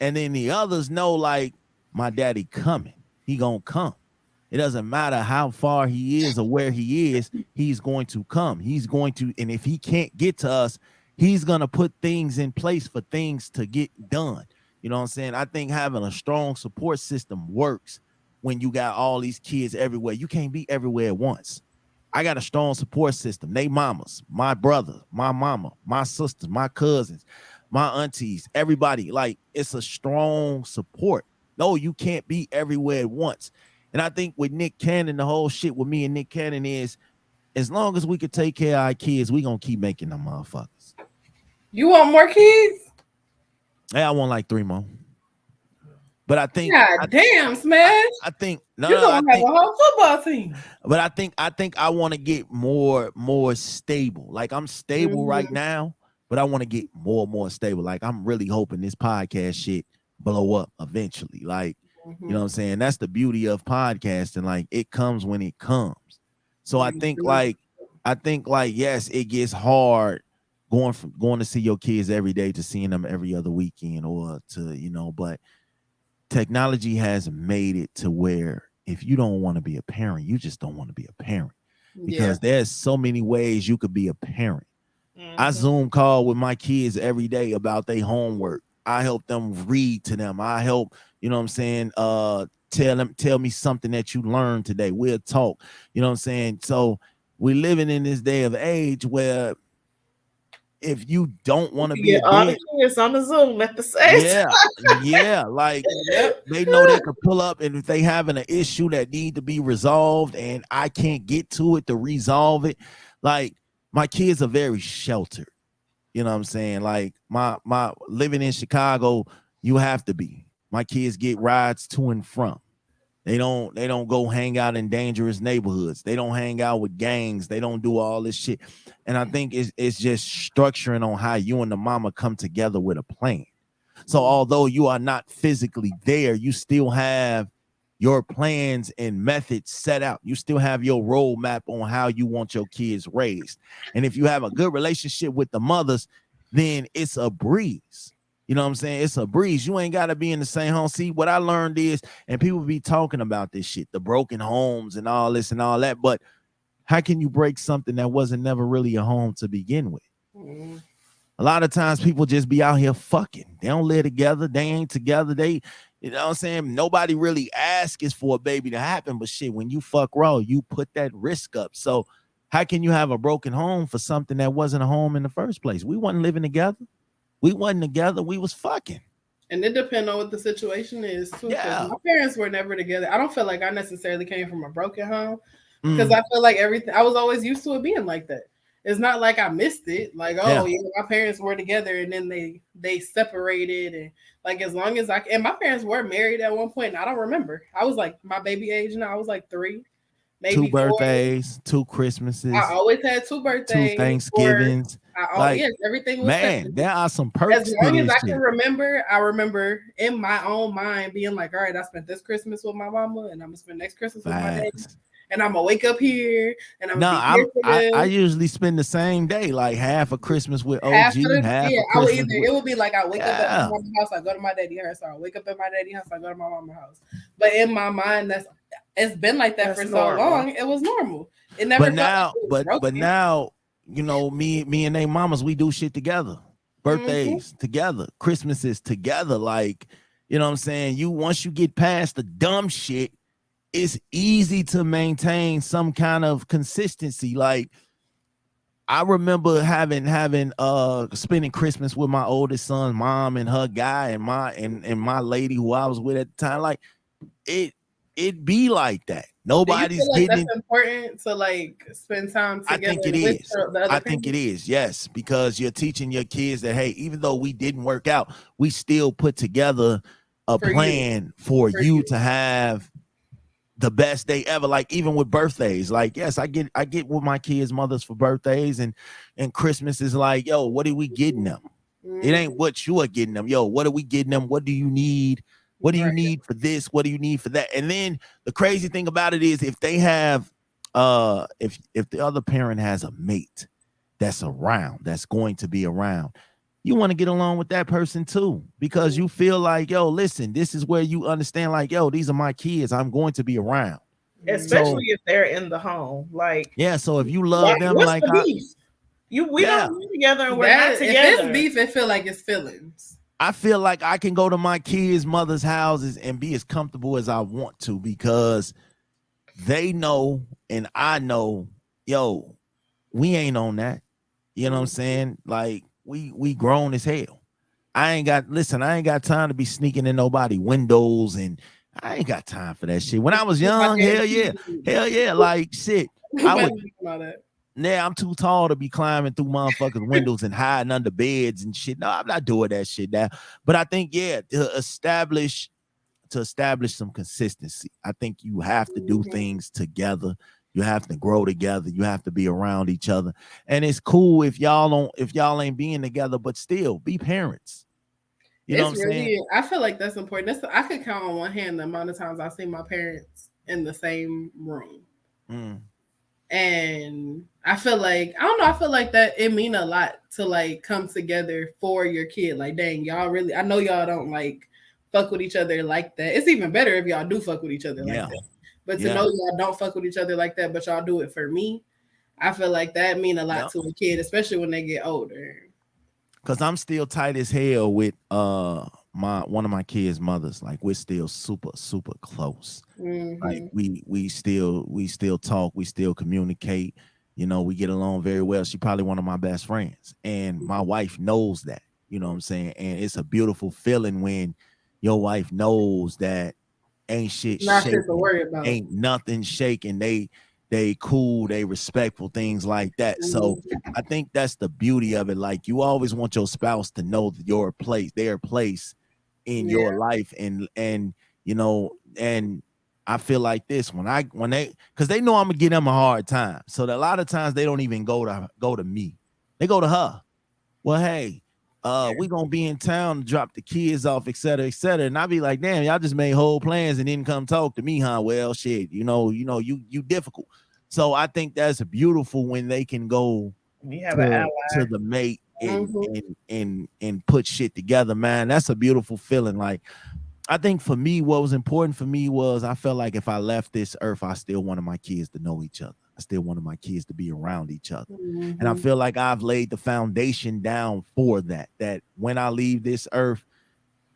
and then the others know, like, my daddy coming. He gonna come. It doesn't matter how far he is or where he is. He's going to come. He's going to, and if he can't get to us, he's gonna put things in place for things to get done. You know what I'm saying? I think having a strong support system works when you got all these kids everywhere. You can't be everywhere at once. I got a strong support system. They mamas, my brother, my mama, my sisters, my cousins, my aunties, everybody. Like, it's a strong support. No, you can't be everywhere at once. And I think with Nick Cannon, the whole shit with me and Nick Cannon is, as long as we can take care of our kids, we gonna keep making them motherfuckers. You want more kids? Hey, I want like 3 more. But I think, damn, Smash. I think you're gonna have a whole football team. But I think I want to get more stable. Like, I'm stable right now, but I want to get more stable. Like, I'm really hoping this podcast shit blow up eventually. Like, you know what I'm saying? That's the beauty of podcasting. Like, it comes when it comes. So I think like I think like, yes, it gets hard going to see your kids every day to seeing them every other weekend or to, but technology has made it to where if you don't want to be a parent, you just don't want to be a parent because there's so many ways you could be a parent. I Zoom call with my kids every day about their homework. I help them read to them. I help, tell me something that you learned today. We'll talk, So we're living in this day of age where if you don't want to be a all the kids on the Zoom at the same time. Like they know they can pull up, and if they having an issue that need to be resolved and I can't get to it to resolve it, like my kids are very sheltered. You know what I'm saying? Like my living in Chicago, you have to be. My kids get rides to and from. They don't go hang out in dangerous neighborhoods. They don't hang out with gangs. They don't do all this shit. And I think it's just structuring on how you and the mama come together with a plan. So although you are not physically there, you still have your plans and methods set out. You still have your roadmap on how you want your kids raised. And if you have a good relationship with the mothers, then it's a breeze. You know what I'm saying? It's a breeze. You ain't got to be in the same home. See, what I learned is, and people be talking about this shit, the broken homes and all this and all that, but how can you break something that wasn't never really a home to begin with? Mm-hmm. A lot of times people just be out here fucking. They don't live together. They ain't together. They, you know what I'm saying? Nobody really asks for a baby to happen, but shit, when you fuck raw, you put that risk up. So how can you have a broken home for something that wasn't a home in the first place? We wasn't living together. We wasn't together. We was fucking. And it depends on what the situation is, too. Yeah. My parents were never together. I don't feel like I necessarily came from a broken home because I feel like I was always used to it being like that. It's not like I missed it. Like, my parents were together and then they separated. And like, as long as and my parents were married at one point. And I don't remember. I was like my baby age now. I was like 3. Maybe 2 birthdays, 2 Christmases. I always had 2 birthdays, 2 Thanksgivings. Everything was man. separate. There are some perks. As long as I can remember, I remember in my own mind being like, all right, I spent this Christmas with my mama, and I'm gonna spend next Christmas with my daddy, and I'm gonna wake up here, and I'm gonna be here for them. I usually spend the same day, like half of Christmas with OG, half of Christmas. It would be like I wake up at my mama's house, I go to my daddy's house, or I wake up at my daddy's house, I go to my mama's house. But in my mind, it's been like that for so long. It was normal. It never. But now, me and they mamas, we do shit together. Birthdays together, Christmases together. Like, you know what I'm saying? Once you get past the dumb shit, it's easy to maintain some kind of consistency. Like, I remember having spending Christmas with my oldest son's mom and her guy and my lady who I was with at the time. Like, it be like that. Nobody's getting. That's important to like spend time together. I think it is. I think it is. Yes, because you're teaching your kids that, hey, even though we didn't work out, we still put together a plan for you to have the best day ever. Like, even with birthdays, like, yes, I get with my kids' mothers for birthdays, and Christmas is like, yo, what are we getting them? It ain't what you are getting them. Yo, what are we getting them? What do you need? What do you need for this? What do you need for that? And then the crazy thing about it is, if they have, if the other parent has a mate that's around, that's going to be around, you want to get along with that person too, because you feel like, yo, listen, this is where you understand, like, yo, these are my kids. I'm going to be around. Especially if they're in the home. Like, yeah. So if you love them, like, we don't be together and we're not together. If it's beef, it feel like it's feelings. I feel like I can go to my kids' mother's houses and be as comfortable as I want to, because they know and I know, yo, we ain't on that. You know what I'm saying? Like, we grown as hell. I ain't got time to be sneaking in nobody windows, and I ain't got time for that shit. When I was young, hell yeah, like shit. I'm too tall to be climbing through motherfuckers' windows and hiding under beds and shit. No, I'm not doing that shit now. But I think, to establish some consistency, I think you have to do things together. You have to grow together. You have to be around each other. And it's cool if y'all ain't being together, but still be parents. You know what I'm saying? I feel like that's important. I could count on one hand the amount of times I've seen my parents in the same room. And I feel like I feel like that it mean a lot to like come together for your kid. Like, dang, y'all really, I know y'all don't like fuck with each other like that. It's even better if y'all do fuck with each other like that. But to know y'all don't fuck with each other like that, but y'all do it for me, I feel like that mean a lot to a kid, especially when they get older. Cause I'm still tight as hell with one of my kids' mothers. Like, we're still super close. Like, we still talk, we still communicate. You know, we get along very well. She's probably one of my best friends, and my wife knows that. You know what I'm saying? And it's a beautiful feeling when your wife knows that ain't shit shaking, to worry about. Ain't nothing shaking. They cool, they respectful, things like that. So I think that's the beauty of it. Like, you always want your spouse to know your place, their place in your life, and you know, and I feel like this when they, because they know I'm gonna give them a hard time. So that a lot of times they don't even go to me, they go to her. Well, hey, we gonna be in town to drop the kids off, et cetera, et cetera. And I be like, damn, y'all just made whole plans and didn't come talk to me, huh? Well, shit, you you difficult. So I think that's beautiful when they can go to the mate and put shit together, man. That's a beautiful feeling. Like, I think for me, what was important for me was I felt like if I left this earth, I still wanted my kids to know each other. I still wanted my kids to be around each other. And I feel like I've laid the foundation down for that when I leave this earth,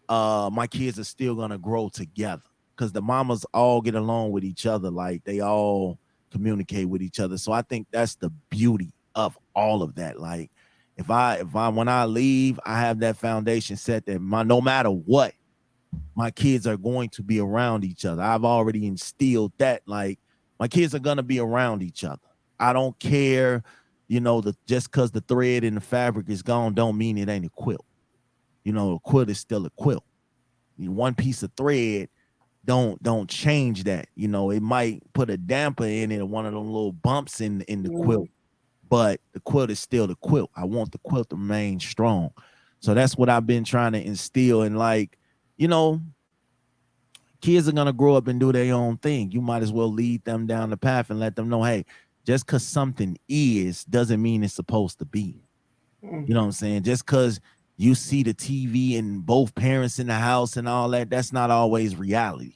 my kids are still going to grow together because the mamas all get along with each other. Like, they all communicate with each other. So I think that's the beauty of all of that. Like, if I when I leave, I have that foundation set that no matter what, my kids are going to be around each other. I've already instilled that. Like, my kids are going to be around each other. I don't care, just because the thread in the fabric is gone don't mean it ain't a quilt. A quilt is still a quilt. One piece of thread don't change that. It might put a damper in it or one of them little bumps in the quilt, but the quilt is still the quilt. I want the quilt to remain strong. So that's what I've been trying to instill. And like, kids are going to grow up and do their own thing. You might as well lead them down the path and let them know, hey, just because something is doesn't mean it's supposed to be. You know what I'm saying? Just because you see the TV and both parents in the house and all that, that's not always reality.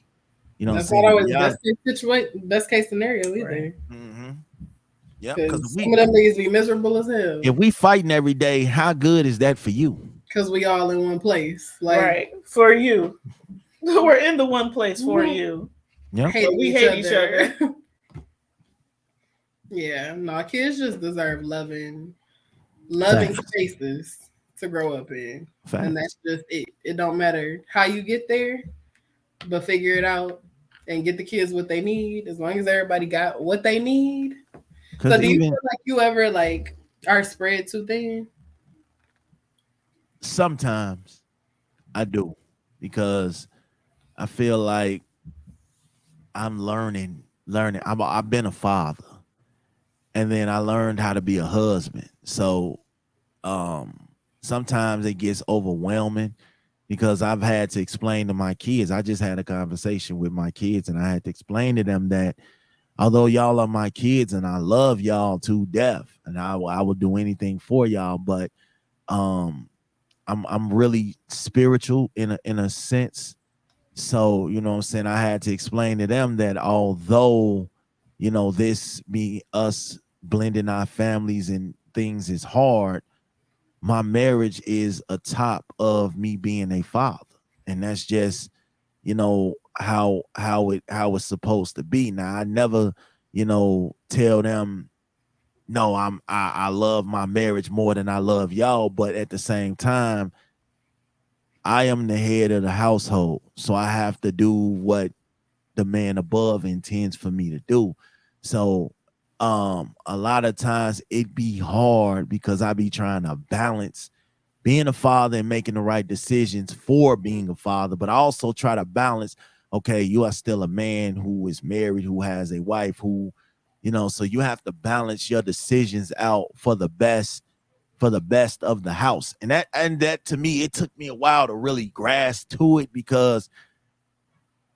That's not always best case scenario either. Right. Mm-hmm. Yeah, because some of them niggas be miserable as hell. If we fighting every day, how good is that for you? Because we all in one place, like right for you. We're in the one place for you. Yeah, we hate each other. Yeah, no, kids just deserve loving spaces to grow up in. Facts. And that's just it. It don't matter how you get there, but figure it out and get the kids what they need. As long as everybody got what they need. So do you feel like you ever like are spread too thin? Sometimes I do, because I feel like I'm learning. I've been a father, and then I learned how to be a husband. So sometimes it gets overwhelming because I've had to explain to my kids. I just had a conversation with my kids, and I had to explain to them that although y'all are my kids and I love y'all to death, and I will do anything for y'all, but I'm really spiritual in a sense. So, you know what I'm saying? I had to explain to them that although, this us blending our families and things is hard, my marriage is a top of me being a father. And that's just, how it's supposed to be. Now, I never, tell them, no, I love my marriage more than I love y'all. But at the same time, I am the head of the household. So I have to do what the man above intends for me to do. So a lot of times it be hard because I be trying to balance being a father and making the right decisions for being a father, but I also try to balance, okay, you are still a man who is married, who has a wife, who, so you have to balance your decisions out for the best of the house. And that to me, it took me a while to really grasp to it, because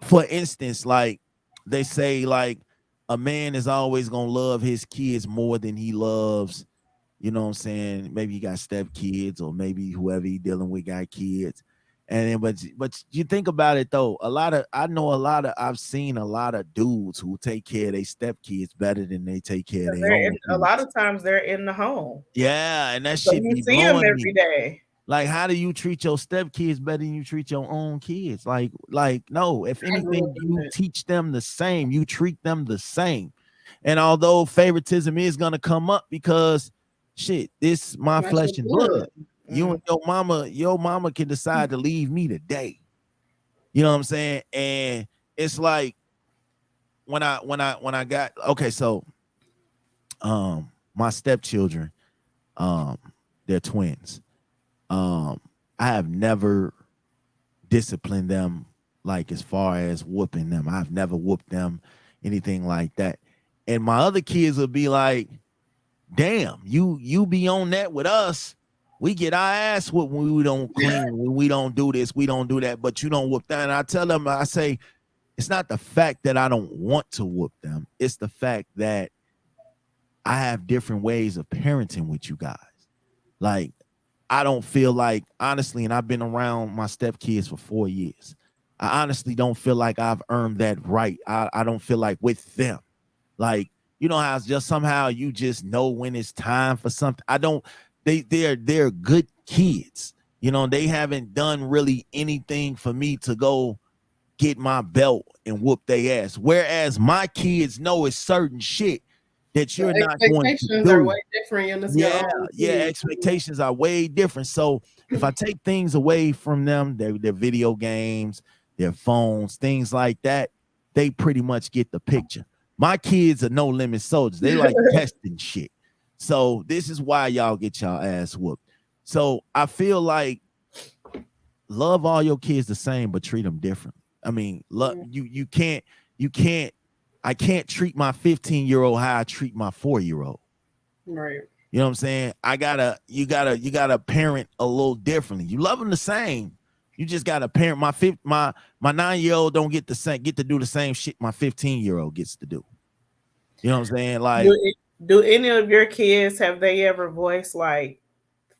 for instance, like they say, like a man is always gonna love his kids more than he loves, you know what I'm saying? Maybe he got step kids, or maybe whoever he dealing with got kids. And then, but you think about it though, I've seen a lot of dudes who take care of their step kids better than they take care of their own kids. A lot of times they're in the home. Yeah, and that shit be blowing me every day. Like, how do you treat your step kids better than you treat your own kids? Like no, if anything, you teach them the same, you treat them the same. And although favoritism is gonna come up because shit, this my flesh and blood. You and your mama can decide to leave me today. You know what I'm saying? And it's like when I got okay, so my stepchildren, they're twins. I have never disciplined them like as far as whooping them. I've never whooped them, anything like that. And my other kids would be like, damn, you be on that with us. We get our ass whooped when we don't clean, when we don't do this, we don't do that, but you don't whoop that. And I tell them, I say, it's not the fact that I don't want to whoop them. It's the fact that I have different ways of parenting with you guys. Like, I don't feel like, honestly, and I've been around my stepkids for 4 years. I honestly don't feel like I've earned that right. I don't feel like with them. Like, you know how it's just somehow you just know when it's time for something. They're good kids. You know, they haven't done really anything for me to go get my belt and whoop their ass. Whereas my kids know it's certain shit that you're not going to do. Are way different. Expectations are way different. So if I take things away from them, their video games, their phones, things like that, they pretty much get the picture. My kids are no limit soldiers. They like testing shit. So this is why y'all get y'all ass whooped. So I feel like love all your kids the same, but treat them different. I mean, love you can't. I can't treat my 15-year-old how I treat my 4-year-old. Right. You know what I'm saying? You gotta parent a little differently. You love them the same. You just gotta parent my 9-year-old don't get to do the same shit my 15-year-old gets to do. You know what I'm saying? Like, do any of your kids, have they ever voiced like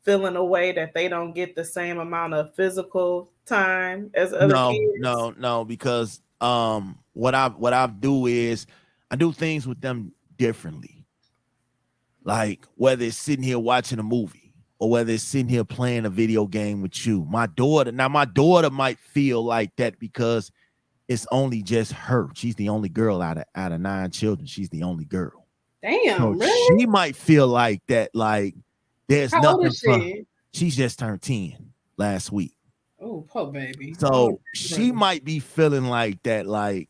feeling a way that they don't get the same amount of physical time as other kids? No, because what I do is I do things with them differently. Like whether it's sitting here watching a movie or whether it's sitting here playing a video game with you. My daughter might feel like that because it's only just her. She's the only girl out of 9 children. She's the only girl. Damn, so really? She might feel like that, like there's How nothing old is she? She's just turned 10 last week. Oh, poor baby. So she might be feeling like that, like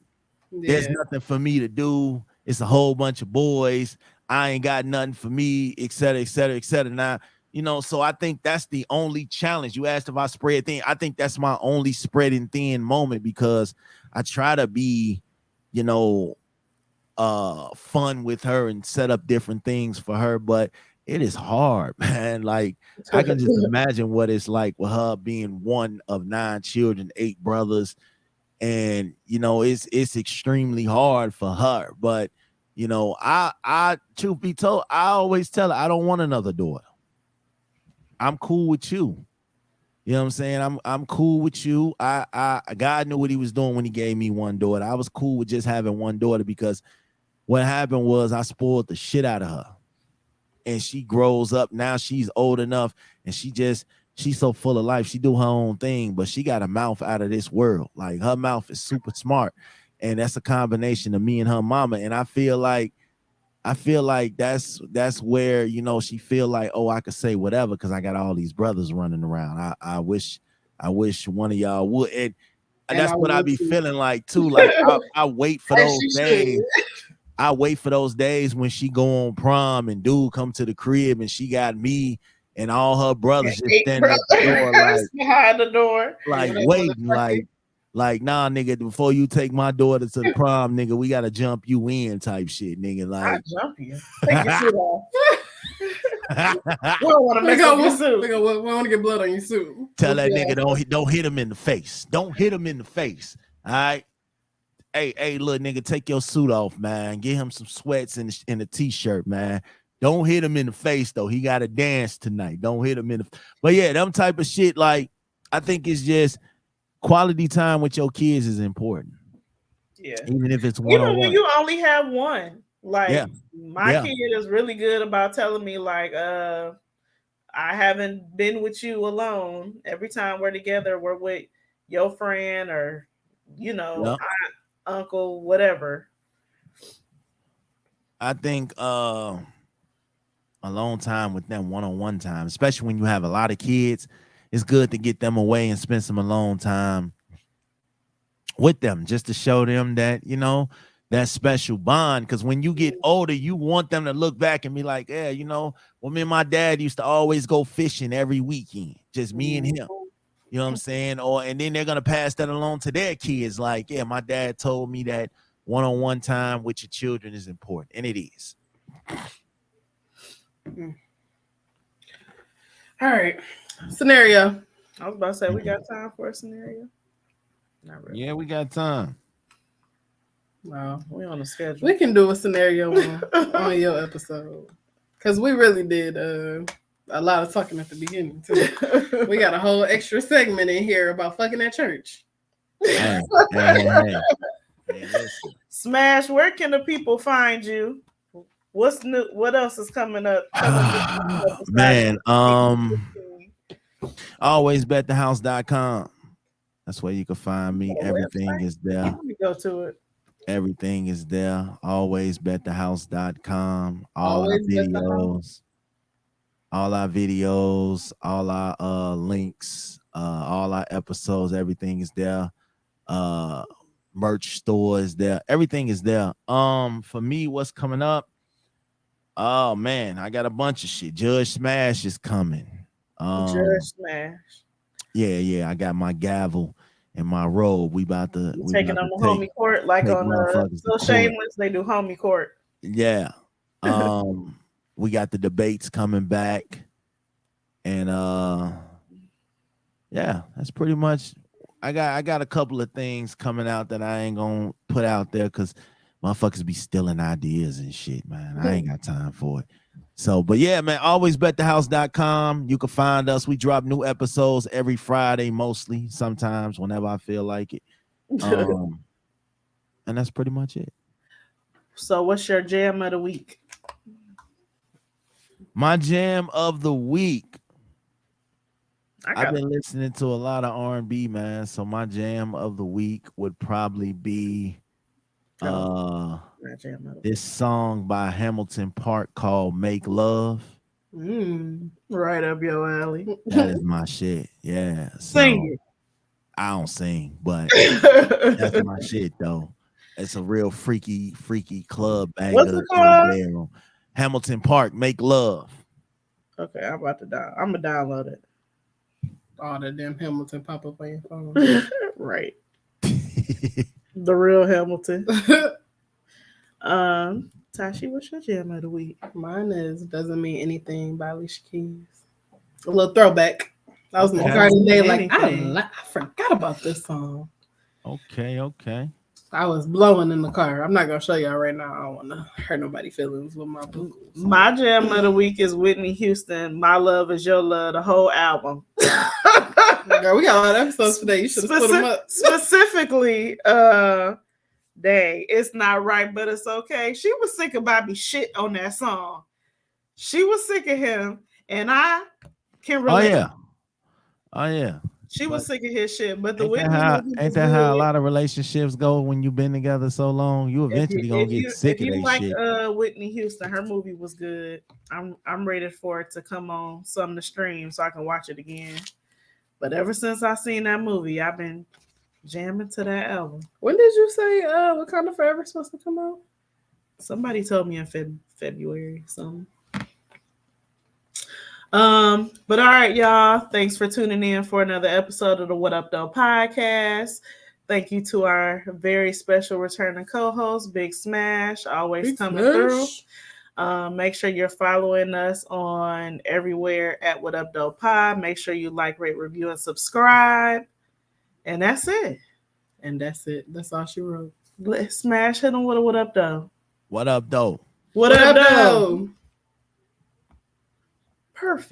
there's nothing for me to do. It's a whole bunch of boys. I ain't got nothing for me, et cetera, et cetera, et cetera. Now, you know, so I think that's the only challenge. You asked if I spread thin. I think that's my only spreading thin moment because I try to be, you know, fun with her and set up different things for her, but it is hard, man. Like I can just imagine what it's like with her being one of 9 children, 8 brothers, and you know it's extremely hard for her. But you know, I truth be told, I always tell her I don't want another daughter. I'm cool with you. You know what I'm saying? I'm cool with you. God knew what he was doing when he gave me one daughter. I was cool with just having one daughter because what happened was I spoiled the shit out of her. And she grows up. Now she's old enough and she's so full of life. She do her own thing, but she got a mouth out of this world. Like her mouth is super smart. And that's a combination of me and her mama. And I feel like that's where, you know, she feel like, oh, I could say whatever because I got all these brothers running around. I wish one of y'all would. And that's what I be feeling like too. Like I wait for those days. I wait for those days when she go on prom and dude come to the crib and she got me and all her brothers just standing at the door like behind the door, like waiting, like nah, nigga, before you take my daughter to the prom, nigga, we gotta jump you in type shit, nigga. Like I jump you. Take your suit off. We don't want to make up your suit. We want to get blood on your suit. Tell that nigga don't hit him in the face. Don't hit him in the face. All right. hey, little nigga, take your suit off, man. Get him some sweats and a t-shirt, man. Don't hit him in the face though. He got to dance tonight. Don't hit him in the. But yeah, them type of shit. Like I think it's just quality time with your kids is important. Yeah, even if it's one-on-one. Even when you only have one. Like my kid is really good about telling me like, I haven't been with you alone. Every time we're together, we're with your friend or aunt, uncle, whatever. I think alone time with them, one-on-one time, especially when you have a lot of kids, it's good to get them away and spend some alone time with them, just to show them that that special bond. Because when you get older, you want them to look back and be like, yeah, well, me and my dad used to always go fishing every weekend, just me and him. You know what I'm saying? And then they're gonna pass that along to their kids. Like, yeah, my dad told me that one-on-one time with your children is important, and it is. All right, scenario. I was about to say, we got time for a scenario. Not really. Yeah, we got time. Wow, we on the schedule. We can do a scenario on your episode because we really did a lot of talking at the beginning too. We got a whole extra segment in here about fucking at church. Hey. Smash, where can the people find you? What's new? What else is coming up? Man, alwaysbetthehouse.com. That's where you can find me. Everything is there. Let me go to it. Everything is there. Alwaysbetthehouse.com. All our videos, all our links, all our episodes, everything is there. Merch store is there. Everything is there. For me, what's coming up? Oh man, I got a bunch of shit. Judge Smash is coming. Judge Smash. Yeah. I got my gavel and my robe. We taking them to homie court, like on So Shameless. They do homie court. Yeah. We got the debates coming back, and yeah, that's pretty much. I got a couple of things coming out that I ain't gonna put out there because motherfuckers be stealing ideas and shit, man. I ain't got time for it. So, but yeah, man, alwaysbetthehouse.com. You can find us. We drop new episodes every Friday, mostly, sometimes, whenever I feel like it. And that's pretty much it. So what's your jam of the week? My jam of the week. I've been listening to a lot of R&B, man. So my jam of the week would probably be this song by Hamilton Park called Make Love. Right up your alley. That is my shit. Yeah. So sing it. I don't sing, but that's my shit though. It's a real freaky club banger. What's it called? Hamilton Park, Make Love. Okay, I'm gonna download it. All the damn Hamilton pop up on your phone. Right. The real Hamilton. Tashi, what's your jam of the week? Mine is Doesn't Mean Anything by Alicia Keys. A little throwback. That was my Cardi day. Like I forgot about this song. Okay. I was blowing in the car. I'm not gonna show y'all right now. I don't want to hurt nobody's feelings with my boo. My jam of the week is Whitney Houston. My Love Is Your Love. The whole album. Girl, we got a lot of episodes today. You should have put them up. Specifically, dang, it's not right, but it's okay. She was sick of Bobby shit on that song. She was sick of him, and I can relate. Oh yeah. She was sick of his shit, but the Whitney ain't that how a lot of relationships go when you've been together so long? You eventually gonna get sick of that shit. Whitney Houston, her movie was good. I'm ready for it to come on something to stream so I can watch it again. But ever since I seen that movie, I've been jamming to that album. When did you say Wakanda Forever is supposed to come out? Somebody told me in February. Something. But all right, y'all. Thanks for tuning in for another episode of the What Up Though podcast. Thank you to our very special returning co-host, Big Smash, always coming through. Make sure you're following us on everywhere at What Up Though Pod. Make sure you like, rate, review, and subscribe. And that's it. That's all she wrote. Smash, hit him with a what up though. What up though? What up though? Perfect.